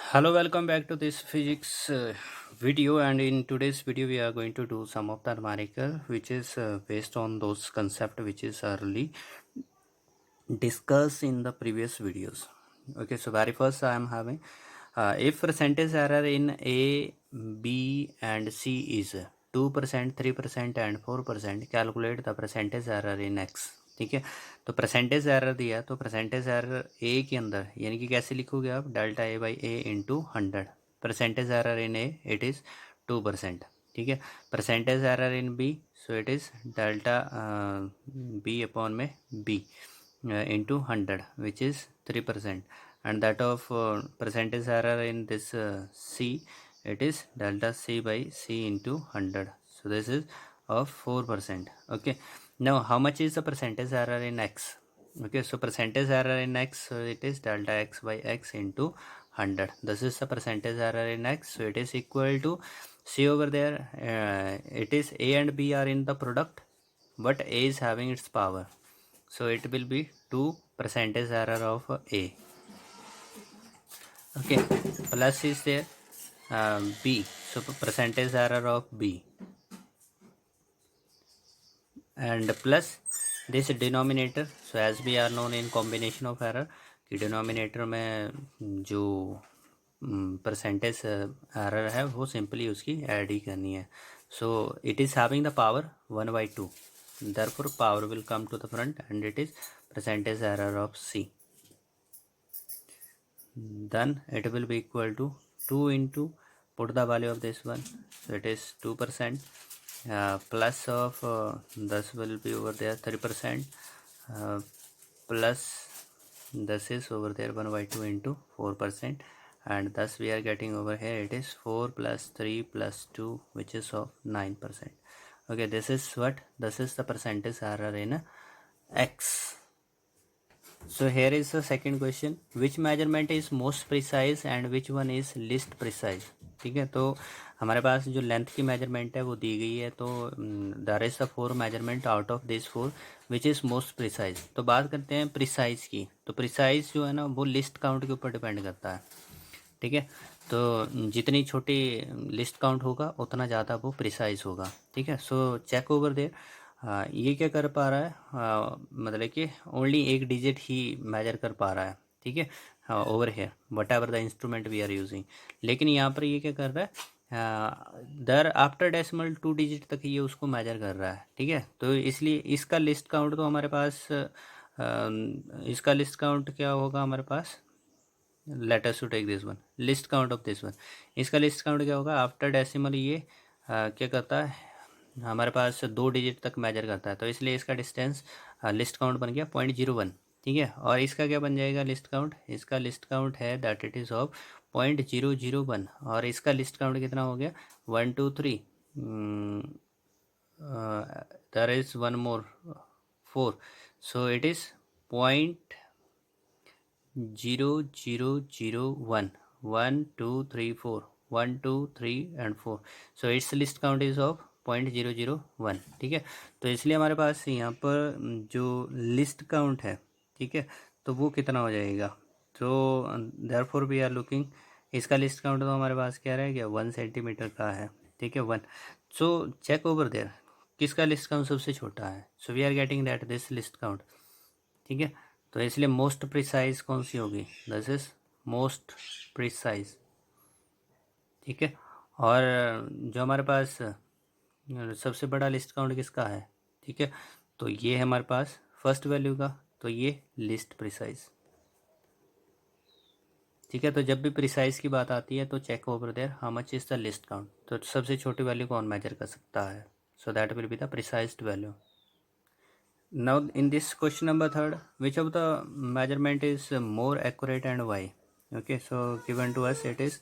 Hello, welcome back to this physics video. And in today's video we are going to do some of the numerical which is based on those concept which is early discussed in the previous videos. Okay, so very first I am having if percentage error in A, B and C is 2%, 3% and 4%, calculate the percentage error in X. ठीक है, तो percentage error दिया तो percentage error ए के अंदर यानी कि कैसे लिखोगे आप, delta A by A into 100. Percentage error in A it is 2%. ठीक है, percentage error in B so it is delta B upon में B into 100 which is 3%, and that of percentage error in this C, it is delta C by C into 100. So this is of 4%. Okay, now how much is the percentage error in X? Okay, so percentage error in X, so it is delta X by X into 100. This is the percentage error in X, so it is equal to, see over there, it is A and B are in the product, but A is having its power, so it will be 2 percentage error of A. Okay, plus is there B, so percentage error of B, and plus this denominator. So as we are known in combination of error कि denominator में जो percentage error है वो simply उसकी add ही करनी है. So it is having the power 1/2, therefore power will come to the front and it is percentage error of C. Then it will be equal to 2 into, put the value of this one, so it is 2%, plus of this will be over there 3%, plus this is over there 1/2 into 4%, and thus we are getting over here it is 4 plus 3 plus 2 which is of 9%. Okay, this is what, this is the percentage error in X. So here is the second question, which measurement is most precise and which one is least precise. ठीक है, तो हमारे पास जो length की measurement है वो दी गई है, तो there is the 4 measurement out of this 4 which is most precise. तो बात करते हैं प्रिसाइज की, तो प्रिसाइज जो है ना वो लिस्ट काउंट के ऊपर डिपेंड करता है. ठीक है, तो जितनी छोटी लिस्ट काउंट होगा उतना ज़्यादा वो प्रिसाइज होगा. ठीक है, सो चेक ओवर देयर. ये क्या कर पा रहा है, मतलब कि ओनली एक डिजिट ही मेजर कर पा रहा है. ठीक है, over here whatever the instrument we are using. लेकिन यहाँ पर ये क्या कर रहा है, दर आफ्टर डेसिमल 2 डिजिट तक ये उसको मेजर कर रहा है. ठीक है, तो इसलिए इसका लिस्ट काउंट तो हमारे पास इसका लिस्ट काउंट क्या होगा हमारे पास, let us to take this one, list count of this one. इसका लिस्ट काउंट क्या होगा आफ्टर डेसिमल, ये क्या करता है हमारे पास 2 डिजिट तक मेजर करता है, तो इसलिए इसका डिस्टेंस लिस्ट काउंट बन गया 0.01. ठीक है, और इसका क्या बन जाएगा लिस्ट काउंट, इसका लिस्ट काउंट है दैट इट इज़ ऑफ 0.001, और इसका लिस्ट काउंट कितना हो गया 1 2 3, there is one more 4, so it is 0.0001, 1 2 3 4, 1 2 3 and 4, so it's list count is of 0.001. ठीक है, तो इसलिए हमारे पास यहाँ पर जो लिस्ट काउंट है, ठीक है, तो वो कितना हो जाएगा, तो देयरफॉर वी आर लुकिंग, इसका लिस्ट काउंट तो हमारे पास क्या रह गया 1 सेंटीमीटर का है. ठीक है 1, सो चेक ओवर देयर किसका लिस्ट काउंट सबसे छोटा है, so we are getting that this list count. ठीक है, तो इसलिए मोस्ट प्रिसाइज कौन सी होगी, दिस इज मोस्ट प्रिसाइज. ठीक है, और जो हमारे पास सबसे बड़ा लिस्ट काउंट किसका है, ठीक है, तो ये है हमारे पास फर्स्ट वैल्यू का, तो ये लिस्ट प्रिसाइज. ठीक है, तो जब भी प्रिसाइज की बात आती है तो check over there how much is the list count, तो सबसे छोटी वैल्यू कौन मेजर कर सकता है, so that will be the precised value. Now in this question number third, which of the measurement is more accurate and why? Okay, so given to us it is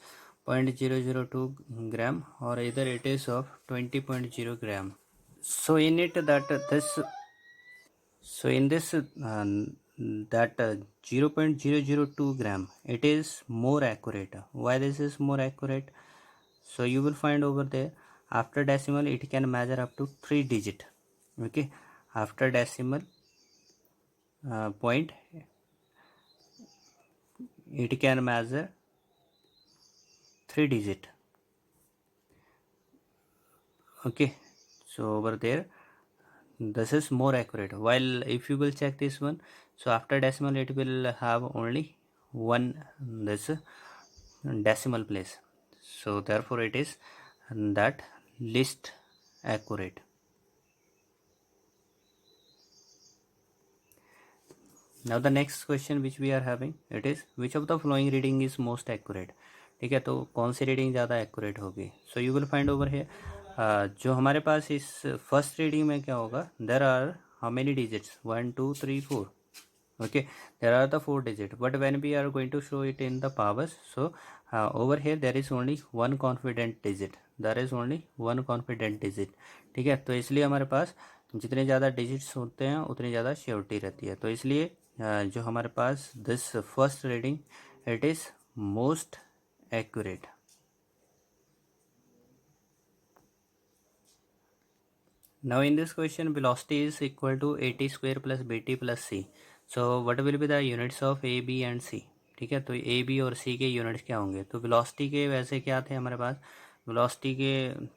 0.002 gram or either it is of 20.0 gram. So in it that this, so in this that 0.002 gram it is more accurate. Why this is more accurate? So you will find over there after decimal it can measure up to 3 digit. Okay, after decimal point it can measure 3 digit. Okay, so over there this is more accurate, while if you will check this one, so after decimal it will have only one this decimal place, so therefore it is that least accurate. Now the next question which we are having, it is which of the following reading is most accurate. ठीक है, तो कौन सी reading ज़्यादा accurate होगी. So you will find over here जो हमारे पास इस फर्स्ट रीडिंग में क्या होगा, there are how many digits 1 2 3 4. Okay, there are the 4 digit, but when we are going to show it in the powers, so over here there is only one confident digit, there is only one confident digit. ठीक है, तो इसलिए हमारे पास जितने ज़्यादा digits होते हैं उतनी ज़्यादा श्योरिटी रहती है. तो इसलिए जो हमारे पास this first reading it is most accurate. Now in this question, velocity is equal to at square plus bt plus c. So what will be the units of a, b and c. ठीक है, तो a, b और c के units क्या होंगे. तो velocity के वैसे क्या थे हमारे पास, वेलोसिटी के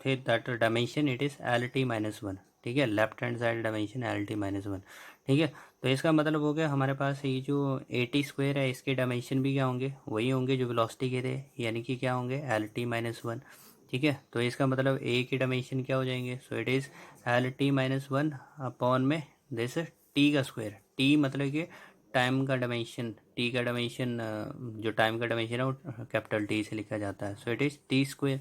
थे that dimension it is LT-1. ठीक है, left hand side dimension LT-1. ठीक है, तो इसका मतलब हो गया हमारे पास ये जो at स्क्वायर है इसके डायमेंशन भी क्या होंगे, वही होंगे जो वेलोसिटी के थे, यानी कि क्या होंगे LT-1. ठीक है, तो इसका मतलब a की डायमेंशन क्या हो जाएंगे, so it is LT-1 upon में दिस टी का स्क्वायर. टी मतलब कि टाइम का डायमेंशन, टी का डायमेंशन जो टाइम का डायमेंशन है वो कैपिटल टी से लिखा जाता है. So it is T square.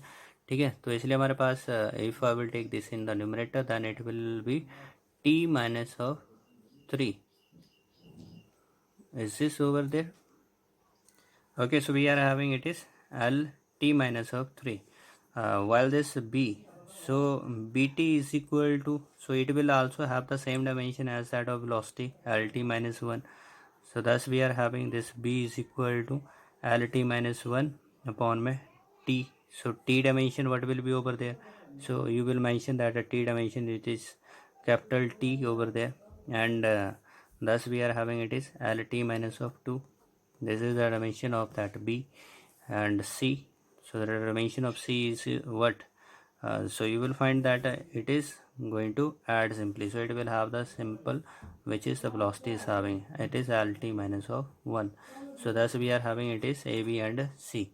ठीक है, तो इसलिए हमारे पास if I will take this in the numerator then it will be T-3. Is this over there? Okay, so we are having it is LT-3. While this b, so bt is equal to, so it will also have the same dimension as that of velocity LT-1. So thus we are having this b is equal to LT-1 upon में t. So t dimension what will be over there, so you will mention that a t dimension it is capital T over there, and thus we are having it is LT-2. This is the dimension of that b and c. So the dimension of c is what, so you will find that it is going to add simply, so it will have the simple which is the velocity is having, it is LT-1. so thus we are having it is a, b and c.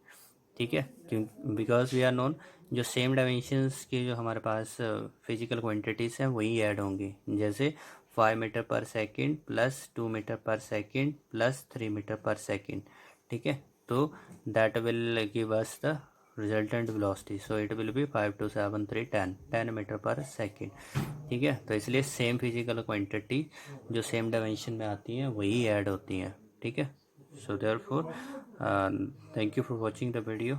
ठीक है, क्यों, because we are known जो same dimensions के जो हमारे पास physical quantities हैं वही add होंगी, जैसे 5 metre per second plus 2 metre per second plus 3 metre per second. ठीक है, तो that will give us the resultant velocity, so it will be 5 2 7 3 10 metre per second. ठीक है, तो इसलिए सेम फिजिकल क्वांटिटी जो सेम डायमेंशन में आती हैं वही ऐड होती हैं. ठीक है, so therefore thank you for watching the video.